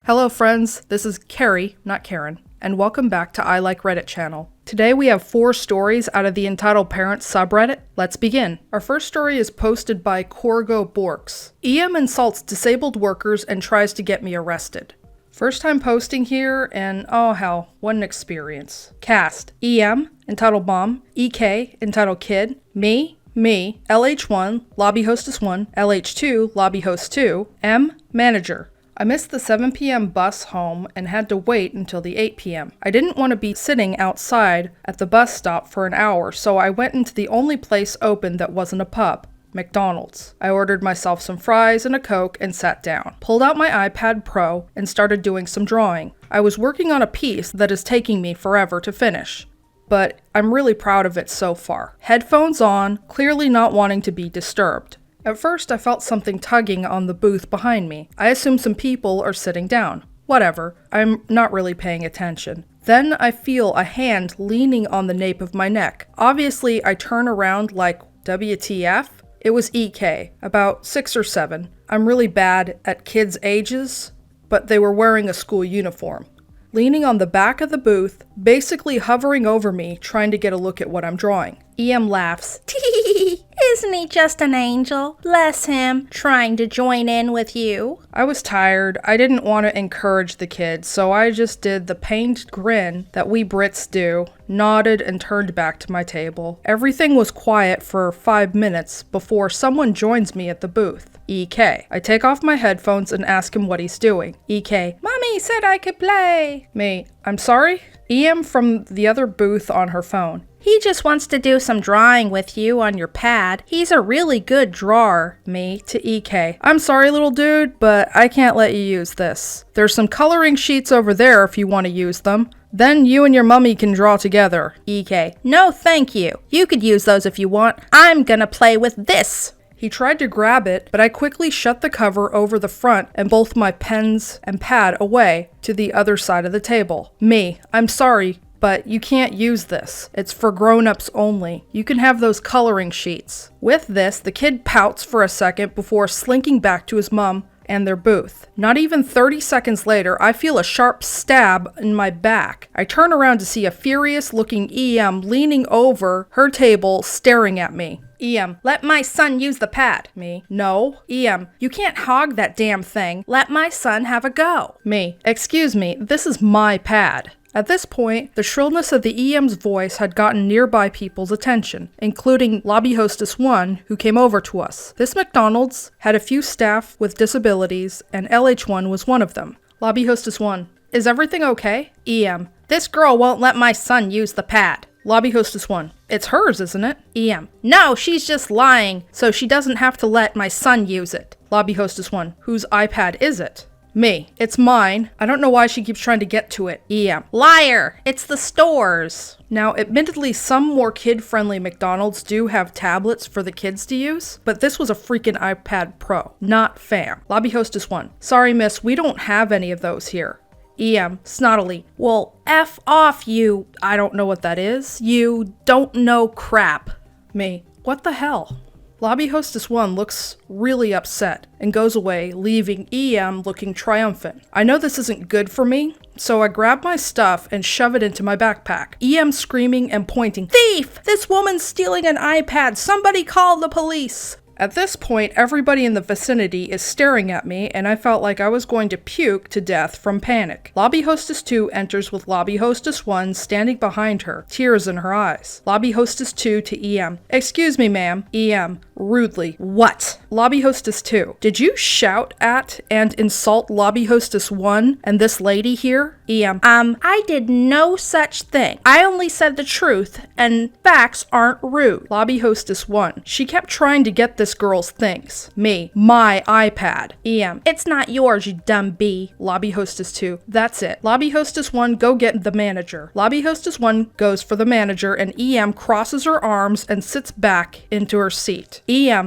Hello friends, this is Carrie, not Karen, and welcome back to I Like Reddit channel. Today we have 4 stories out of the Entitled Parents subreddit. Let's begin. Our first story is posted by Corgo Borks. EM insults disabled workers and tries to get me arrested. First time posting here, and oh hell, what an experience. Cast: EM, Entitled Mom, EK, Entitled Kid, me, LH1, Lobby Hostess 1, LH2, Lobby Host 2, M, Manager. I missed the 7 p.m. bus home and had to wait until the 8 p.m. I didn't want to be sitting outside at the bus stop for an hour, so I went into the only place open that wasn't a pub, McDonald's. I ordered myself some fries and a Coke and sat down, pulled out my iPad Pro, and started doing some drawing. I was working on a piece that is taking me forever to finish, but I'm really proud of it so far. Headphones on, clearly not wanting to be disturbed. At first, I felt something tugging on the booth behind me. I assumed some people are sitting down. Whatever, I'm not really paying attention. Then I feel a hand leaning on the nape of my neck. Obviously, I turn around like, WTF? It was EK, about 6 or 7. I'm really bad at kids' ages, but they were wearing a school uniform. Leaning on the back of the booth, basically hovering over me, trying to get a look at what I'm drawing. EM laughs. Tee, isn't he just an angel? Bless him, trying to join in with you. I was tired. I didn't want to encourage the kid, so I just did the pained grin that we Brits do, nodded and turned back to my table. Everything was quiet for 5 minutes before someone joins me at the booth. EK. I take off my headphones and ask him what he's doing. EK. Mommy said I could play. Me. I'm sorry? EM from the other booth on her phone. He just wants to do some drawing with you on your pad. He's a really good drawer. Me to EK. I'm sorry, little dude, but I can't let you use this. There's some coloring sheets over there if you want to use them. Then you and your mummy can draw together. EK. No, thank you. You could use those if you want. I'm gonna play with this. He tried to grab it, but I quickly shut the cover over the front and both my pens and pad away to the other side of the table. Me. I'm sorry, but you can't use this. It's for grown-ups only. You can have those coloring sheets. With this, the kid pouts for a second before slinking back to his mom and their booth. Not even 30 seconds later, I feel a sharp stab in my back. I turn around to see a furious-looking EM leaning over her table, staring at me. EM, let my son use the pad. Me, no. EM, you can't hog that damn thing. Let my son have a go. Me, excuse me, this is my pad. At this point, the shrillness of the EM's voice had gotten nearby people's attention, including Lobby Hostess 1, who came over to us. This McDonald's had a few staff with disabilities, and LH1 was one of them. Lobby Hostess 1, is everything okay? EM, this girl won't let my son use the pad. Lobby Hostess 1, it's hers, isn't it? EM, no, she's just lying, so she doesn't have to let my son use it. Lobby Hostess 1, whose iPad is it? Me. It's mine. I don't know why she keeps trying to get to it. EM. Liar! It's the store's. Now, admittedly, some more kid-friendly McDonald's do have tablets for the kids to use, but this was a freaking iPad Pro, not fam. Lobby Hostess 1. Sorry, miss, we don't have any of those here. EM. Snottily. Well, F off, you. I don't know what that is. You don't know crap. Me. What the hell? Lobby Hostess 1 looks really upset and goes away, leaving EM looking triumphant. I know this isn't good for me, so I grab my stuff and shove it into my backpack. EM screaming and pointing, "Thief! This woman's stealing an iPad! Somebody call the police!" At this point, everybody in the vicinity is staring at me, and I felt like I was going to puke to death from panic. Lobby Hostess 2 enters with Lobby Hostess 1 standing behind her, tears in her eyes. Lobby Hostess 2 to EM. Excuse me, ma'am. EM. Rudely. What? Lobby Hostess 2. Did you shout at and insult Lobby Hostess 1 and this lady here? EM. I did no such thing. I only said the truth, and facts aren't rude. Lobby Hostess 1. She kept trying to get this girl's things. Me. My iPad. EM. It's not yours, you dumb bee. Lobby Hostess 2. That's it. Lobby Hostess 1, go get the manager. Lobby Hostess 1 goes for the manager, and EM crosses her arms and sits back into her seat.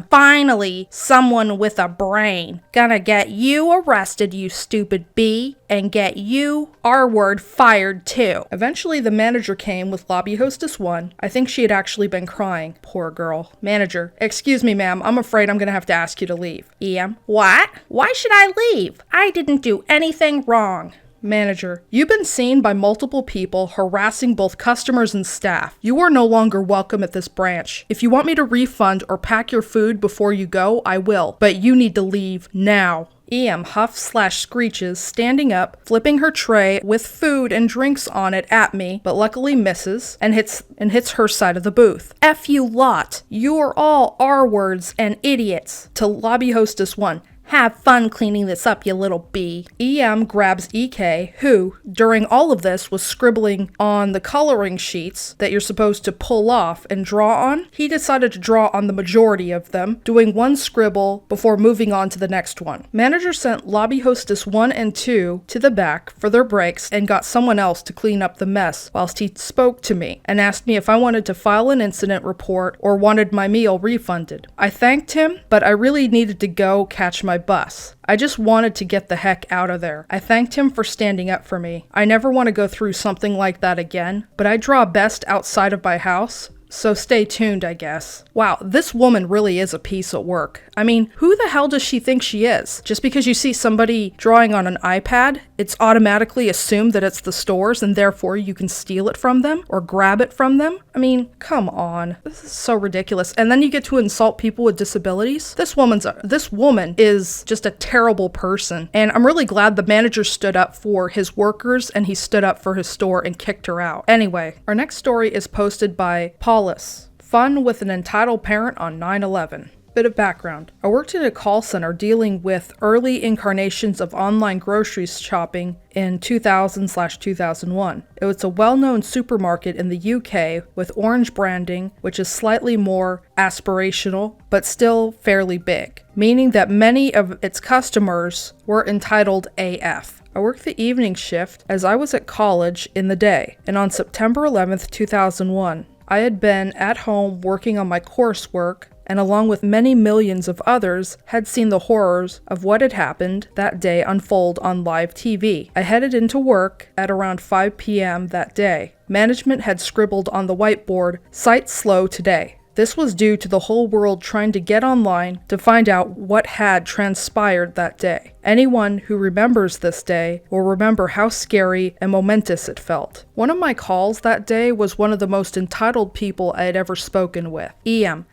Finally, someone with a brain. Gonna get you arrested, you stupid bee, and get you, R-word, fired too. Eventually, the manager came with lobby hostess 1. I think she had actually been crying. Poor girl. Manager, excuse me, ma'am. I'm afraid I'm gonna have to ask you to leave. What? Why should I leave? I didn't do anything wrong. Manager, you've been seen by multiple people harassing both customers and staff. You are no longer welcome at this branch. If you want me to refund or pack your food before you go, I will, but you need to leave now. huffs/screeches, standing up, flipping her tray with food and drinks on it at me, but luckily misses, and hits her side of the booth. F you lot. You're all R-words and idiots. To lobby hostess 1. Have fun cleaning this up, you little bee. Grabs EK, who, during all of this, was scribbling on the coloring sheets that you're supposed to pull off and draw on. He decided to draw on the majority of them, doing one scribble before moving on to the next one. Manager sent lobby hostess 1 and 2 to the back for their breaks and got someone else to clean up the mess whilst he spoke to me and asked me if I wanted to file an incident report or wanted my meal refunded. I thanked him, but I really needed to go catch my bus. I just wanted to get the heck out of there. I thanked him for standing up for me. I never want to go through something like that again, but I draw best outside of my house. So stay tuned, I guess. Wow, this woman really is a piece of work. I mean, who the hell does she think she is? Just because you see somebody drawing on an iPad, it's automatically assumed that it's the store's and therefore you can steal it from them or grab it from them? I mean, come on. This is so ridiculous. And then you get to insult people with disabilities? This woman is just a terrible person. And I'm really glad the manager stood up for his workers and he stood up for his store and kicked her out. Anyway, our next story is posted by Paul. Fun with an entitled parent on 9/11. Bit of background. I worked in a call center dealing with early incarnations of online groceries shopping in 2000/2001. It was a well-known supermarket in the UK with orange branding, which is slightly more aspirational, but still fairly big, meaning that many of its customers were entitled AF. I worked the evening shift as I was at college in the day, and on September 11th, 2001, I had been at home working on my coursework and along with many millions of others had seen the horrors of what had happened that day unfold on live TV. I headed into work at around 5 p.m. that day. Management had scribbled on the whiteboard, "Site slow today." This was due to the whole world trying to get online to find out what had transpired that day. Anyone who remembers this day will remember how scary and momentous it felt. One of my calls that day was one of the most entitled people I had ever spoken with.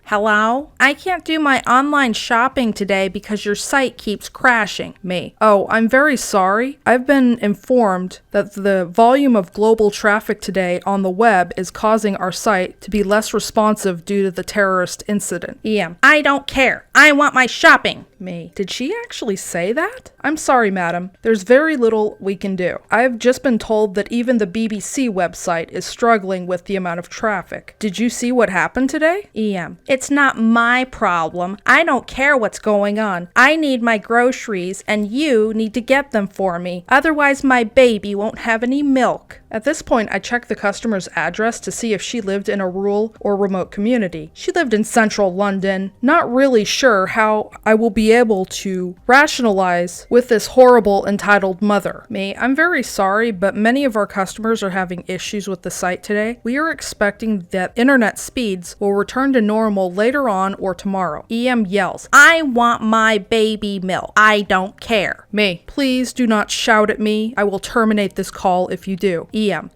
Hello? I can't do my online shopping today because your site keeps crashing. Me. Oh, I'm very sorry. I've been informed that the volume of global traffic today on the web is causing our site to be less responsive due to the terrorist incident. I don't care. I want my shopping. Me. Did she actually say that? I'm sorry, madam. There's very little we can do. I've just been told that even the BBC website is struggling with the amount of traffic. Did you see what happened today? It's not my problem. I don't care what's going on. I need my groceries and you need to get them for me. Otherwise my baby won't have any milk. At this point, I checked the customer's address to see if she lived in a rural or remote community. She lived in central London. Not really sure how I will be able to rationalize with this horrible entitled mother. I'm very sorry, but many of our customers are having issues with the site today. We are expecting that internet speeds will return to normal later on or tomorrow. Yells, I want my baby milk. I don't care. Please do not shout at me. I will terminate this call if you do.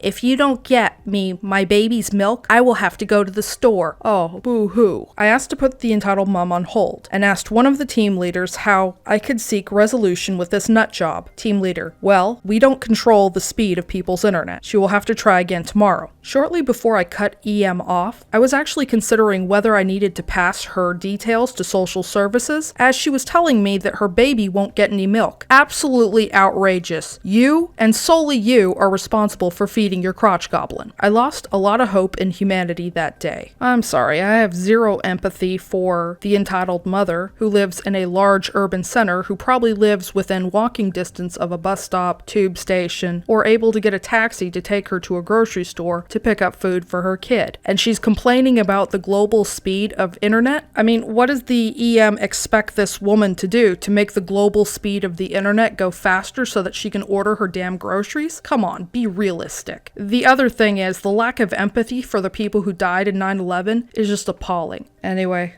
If you don't get me my baby's milk, I will have to go to the store. Oh, boo-hoo. I asked to put the entitled mom on hold and asked one of the team leaders how I could seek resolution with this nut job. Team leader, well, we don't control the speed of people's internet. She will have to try again tomorrow. Shortly before I cut off, I was actually considering whether I needed to pass her details to social services, as she was telling me that her baby won't get any milk. Absolutely outrageous. You, and solely you, are responsible for feeding your crotch goblin. I lost a lot of hope in humanity that day. I'm sorry, I have zero empathy for the entitled mother who lives in a large urban center who probably lives within walking distance of a bus stop, tube station, or able to get a taxi to take her to a grocery store to pick up food for her kid. And she's complaining about the global speed of internet? I mean, what does the EM expect this woman to do? To make the global speed of the internet go faster so that she can order her damn groceries? Come on, be realistic. The other thing is, the lack of empathy for the people who died in 9/11 is just appalling. Anyway,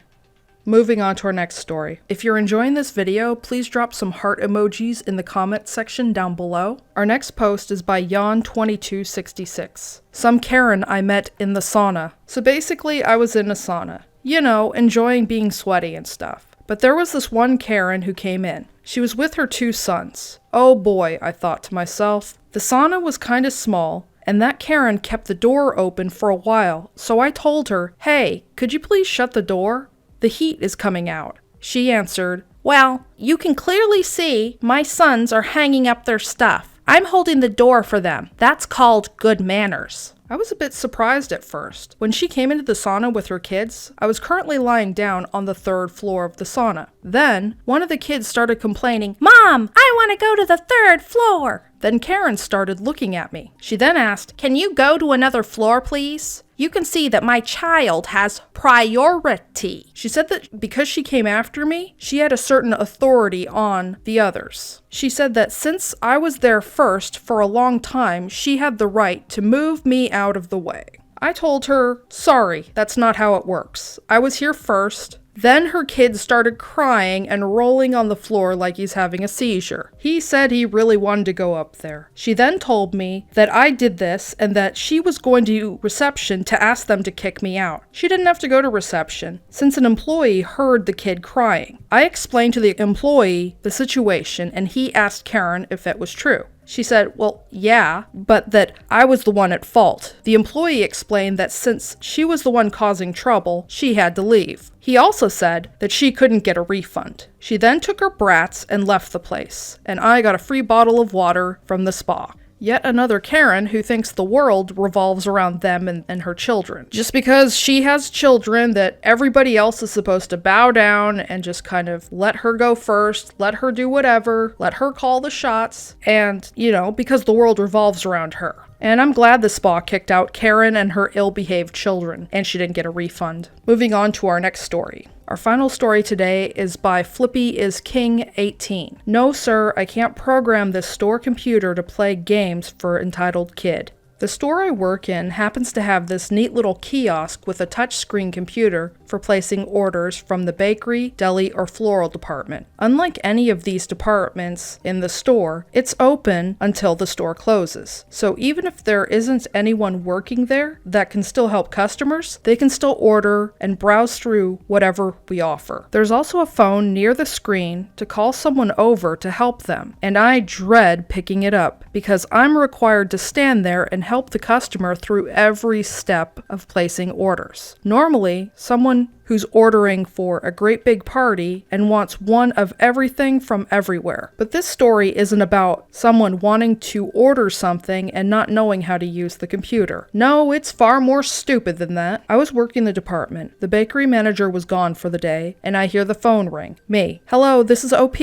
moving on to our next story. If you're enjoying this video, please drop some heart emojis in the comment section down below. Our next post is by Yon2266. Some Karen I met in the sauna. So basically, I was in a sauna. You know, enjoying being sweaty and stuff. But there was this one Karen who came in. She was with her 2 sons. Oh boy, I thought to myself. The sauna was kinda small, and that Karen kept the door open for a while, so I told her, "Hey, could you please shut the door? The heat is coming out." She answered, Well, you can clearly see my sons are hanging up their stuff. I'm holding the door for them. That's called good manners. I was a bit surprised at first. When she came into the sauna with her kids, I was currently lying down on the 3rd floor of the sauna. Then, one of the kids started complaining, "Mom, I want to go to the 3rd floor." Then Karen started looking at me. She then asked, Can you go to another floor, please? You can see that my child has priority. She said that because she came after me, she had a certain authority on the others. She said that since I was there first for a long time, she had the right to move me out of the way. I told her, sorry, that's not how it works. I was here first. Then her kid started crying and rolling on the floor like he's having a seizure. He said he really wanted to go up there. She then told me that I did this and that she was going to reception to ask them to kick me out. She didn't have to go to reception since an employee heard the kid crying. I explained to the employee the situation and he asked Karen if it was true. She said, well, yeah, but that I was the one at fault. The employee explained that since she was the one causing trouble, she had to leave. He also said that she couldn't get a refund. She then took her brats and left the place, and I got a free bottle of water from the spa. Yet another Karen who thinks the world revolves around them and her children. Just because she has children that everybody else is supposed to bow down and just kind of let her go first, let her do whatever, let her call the shots, and, you know, because the world revolves around her. And I'm glad the spa kicked out Karen and her ill-behaved children, and she didn't get a refund. Moving on to our next story. Our final story today is by Flippy is King 18. No, sir, I can't program this store computer to play games for entitled kid. The store I work in happens to have this neat little kiosk with a touchscreen computer for placing orders from the bakery, deli, or floral department. Unlike any of these departments in the store, it's open until the store closes. So even if there isn't anyone working there that can still help customers, they can still order and browse through whatever we offer. There's also a phone near the screen to call someone over to help them, and I dread picking it up because I'm required to stand there and help the customer through every step of placing orders. Normally, someone who's ordering for a great big party and wants one of everything from everywhere. But this story isn't about someone wanting to order something and not knowing how to use the computer. No, it's far more stupid than that. I was working the department. The bakery manager was gone for the day, and I hear the phone ring. Me. Hello, this is OP.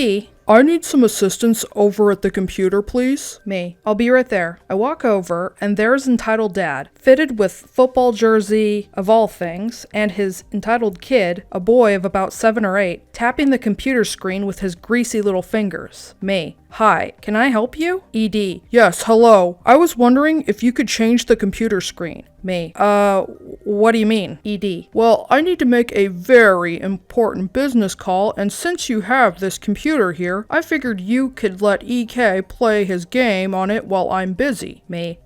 I need some assistance over at the computer, please. Me. I'll be right there. I walk over, and there's entitled dad, fitted with football jersey of all things, and his entitled kid, a boy of about 7 or 8, tapping the computer screen with his greasy little fingers. Me. Hi, can I help you? ED. Yes, hello. I was wondering if you could change the computer screen. Me. What do you mean? ED. Well, I need to make a very important business call, and since you have this computer here, I figured you could let EK play his game on it while I'm busy. Me.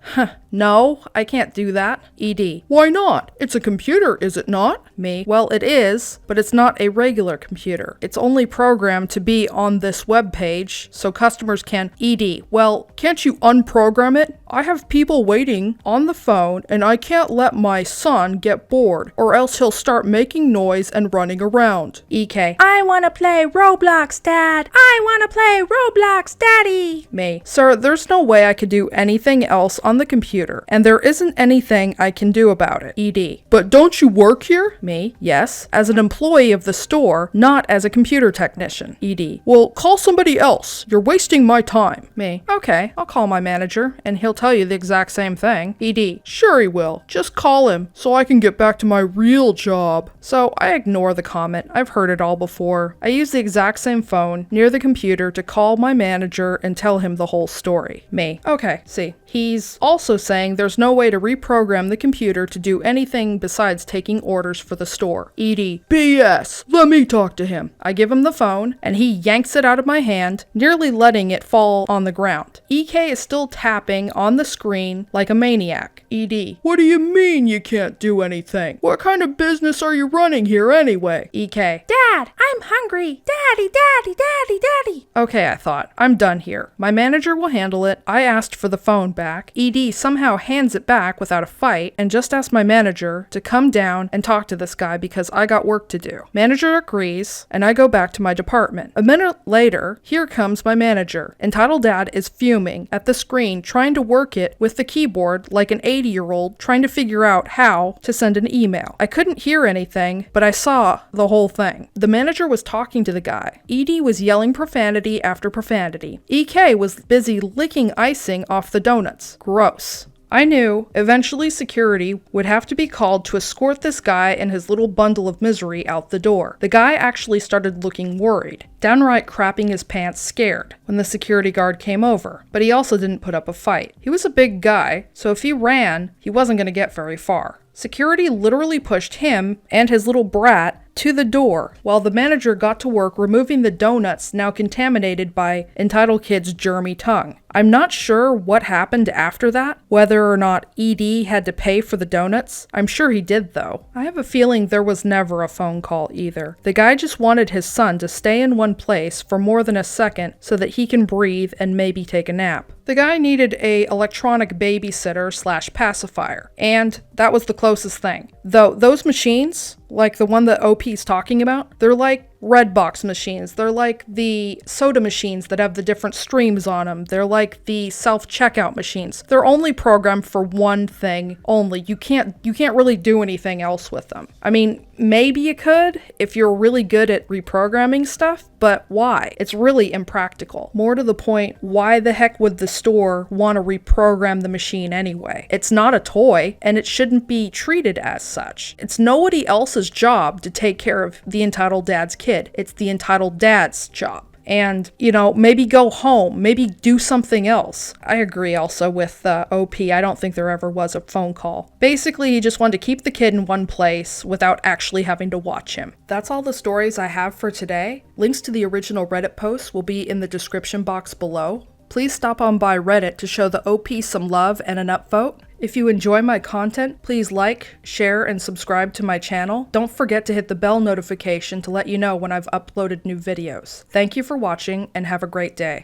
No, I can't do that. ED. Why not? It's a computer, is it not? Me. Well, it is, but it's not a regular computer. It's only programmed to be on this web page, so customers customers can. ED, well, can't you unprogram it? I have people waiting on the phone and I can't let my son get bored or else he'll start making noise and running around. EK, I wanna play Roblox, Dad! I wanna play Roblox, Daddy! Me, sir, there's no way I could do anything else on the computer, and there isn't anything I can do about it. ED, but don't you work here? Me, yes, as an employee of the store, not as a computer technician. ED, well, call somebody else. You're wasting my time. Me, okay, I'll call my manager, and he'll tell you the exact same thing. ED, sure he will. Just call him, so I can get back to my real job. So I ignore the comment. I've heard it all before. I use the exact same phone near the computer to call my manager and tell him the whole story. Me, okay, see. He's also saying there's no way to reprogram the computer to do anything besides taking orders for the store. ED, BS, let me talk to him. I give him the phone, and he yanks it out of my hand, nearly letting it fall on the ground. EK is still tapping on the screen like a maniac. ED, what do you mean you can't do anything? What kind of business are you running here anyway? EK, Dad, I'm hungry! Daddy, Daddy, Daddy, Daddy! okay, I thought. I'm done here. My manager will handle it. I asked for the phone back. ED somehow hands it back without a fight and just asked my manager to come down and talk to this guy because I got work to do. Manager agrees, and I go back to my department. A minute later, here comes my manager. Entitled Dad is fuming at the screen, trying to work it with the keyboard like an 80-year-old trying to figure out how to send an email. I couldn't hear anything, but I saw the whole thing. The manager was talking to the guy. ED was yelling profanity after profanity. EK was busy licking icing off the donuts. Gross. I knew eventually security would have to be called to escort this guy and his little bundle of misery out the door. The guy actually started looking worried, downright crapping his pants scared when the security guard came over, but he also didn't put up a fight. He was a big guy, so if he ran, he wasn't going to get very far. Security literally pushed him and his little brat to the door while the manager got to work removing the donuts now contaminated by Entitled Kid's germy tongue. I'm not sure what happened after that, whether or not ED had to pay for the donuts. I'm sure he did though. I have a feeling there was never a phone call either. The guy just wanted his son to stay in one place for more than a second so that he can breathe and maybe take a nap. The guy needed a electronic babysitter / pacifier, and that was the closest thing. Though those machines, like the one that OP's talking about, they're like red box machines. They're like the soda machines that have the different streams on them. They're like the self-checkout machines. They're only programmed for one thing only. You can't really do anything else with them. I mean, maybe you could if you're really good at reprogramming stuff, but why? It's really impractical. More to the point, why the heck would the store want to reprogram the machine anyway? It's not a toy, and it shouldn't be treated as such. It's nobody else's job to take care of the Entitled Dad's kid. It's the Entitled Dad's job. And, maybe go home, maybe do something else. I agree also with OP. I don't think there ever was a phone call. Basically, he just wanted to keep the kid in one place without actually having to watch him. That's all the stories I have for today. Links to the original Reddit posts will be in the description box below. Please stop on by Reddit to show the OP some love and an upvote. If you enjoy my content, please like, share, and subscribe to my channel. Don't forget to hit the bell notification to let you know when I've uploaded new videos. Thank you for watching, and have a great day.